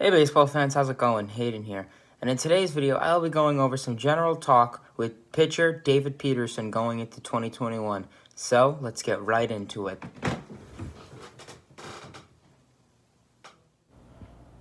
Hey baseball fans, how's it going? Hayden here. And in today's video, I'll be going over some general talk with pitcher David Peterson going into 2021. So, let's get right into it.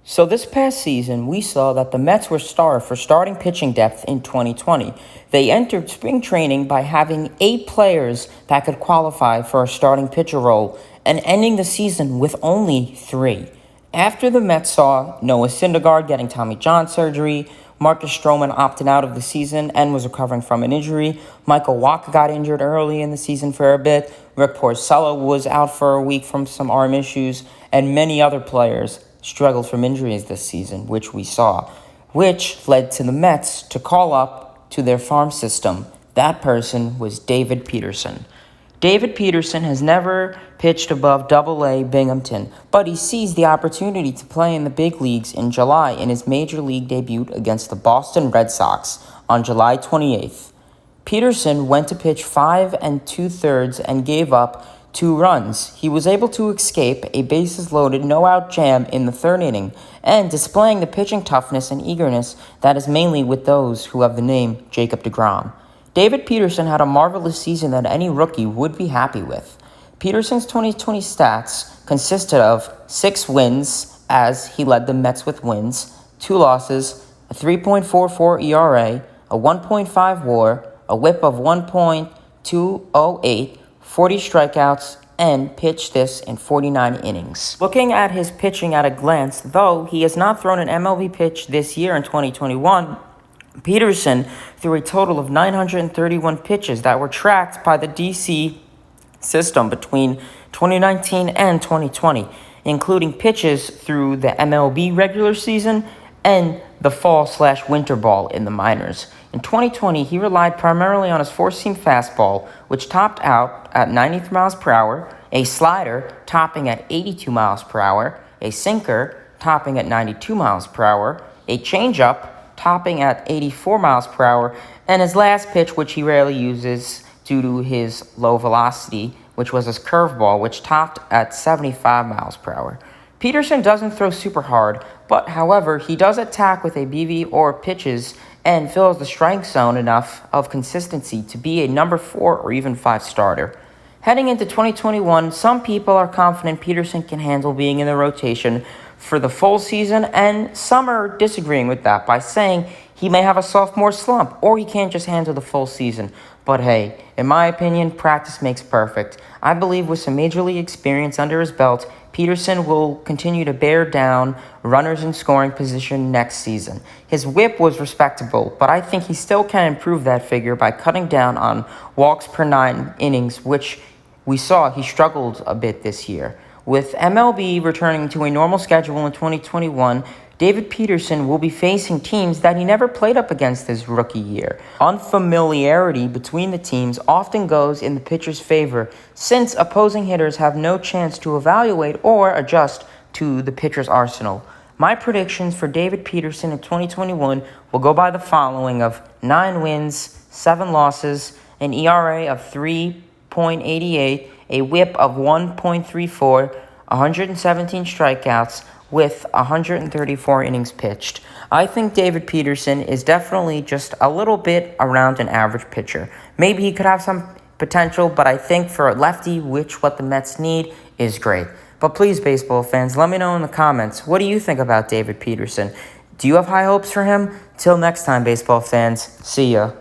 So this past season, we saw that the Mets were starved for starting pitching depth in 2020. They entered spring training by having 8 players that could qualify for a starting pitcher role and ending the season with only 3. After the Mets saw Noah Syndergaard getting Tommy John surgery, Marcus Stroman opted out of the season and was recovering from an injury, Michael Wacha got injured early in the season for a bit, Rick Porcello was out for a week from some arm issues, and many other players struggled from injuries this season, which we saw, which led to the Mets to call up to their farm system. That person was David Peterson. David Peterson has never pitched above Double-A Binghamton, but he seized the opportunity to play in the big leagues in July in his major league debut against the Boston Red Sox on July 28th. Peterson went to pitch 5 2/3 and gave up 2 runs. He was able to escape a bases-loaded no-out jam in the 3rd inning and displaying the pitching toughness and eagerness that is mainly with those who have the name Jacob deGrom. David Peterson had a marvelous season that any rookie would be happy with. Peterson's 2020 stats consisted of 6 wins, as he led the Mets with wins, 2 losses, a 3.44 ERA, a 1.5 WAR, a whip of 1.208, 40 strikeouts, and pitched this in 49 innings. Looking at his pitching at a glance, though he has not thrown an MLB pitch this year in 2021, Peterson threw a total of 931 pitches that were tracked by the DC system between 2019 and 2020, including pitches through the MLB regular season and the fall/winter ball in the minors. In 2020, he relied primarily on his four-seam fastball, which topped out at 93 miles per hour, a slider topping at 82 miles per hour, a sinker topping at 92 miles per hour, a changeup topping at 84 miles per hour, and his last pitch, which he rarely uses due to his low velocity, which was his curveball, which topped at 75 miles per hour. Peterson doesn't throw super hard, but however, he does attack with a BV or pitches and fills the strike zone enough of consistency to be a number 4 or even 5 starter. Heading into 2021, some people are confident Peterson can handle being in the rotation for the full season, and some are disagreeing with that by saying he may have a sophomore slump or he can't just handle the full season. But hey, in my opinion, practice makes perfect. I believe with some major league experience under his belt, Peterson will continue to bear down runners in scoring position next season. His whip was respectable, but I think he still can improve that figure by cutting down on walks per 9 innings, which we saw he struggled a bit this year. With MLB returning to a normal schedule in 2021, David Peterson will be facing teams that he never played up against his rookie year. Unfamiliarity between the teams often goes in the pitcher's favor, since opposing hitters have no chance to evaluate or adjust to the pitcher's arsenal. My predictions for David Peterson in 2021 will go by the following of 9 wins, 7 losses, an ERA of 3.88, a whip of 1.34, 117 strikeouts, with 134 innings pitched. I think David Peterson is definitely just a little bit around an average pitcher. Maybe he could have some potential, but I think for a lefty, which what the Mets need, is great. But please, baseball fans, let me know in the comments, what do you think about David Peterson? Do you have high hopes for him? Till next time, baseball fans. See ya.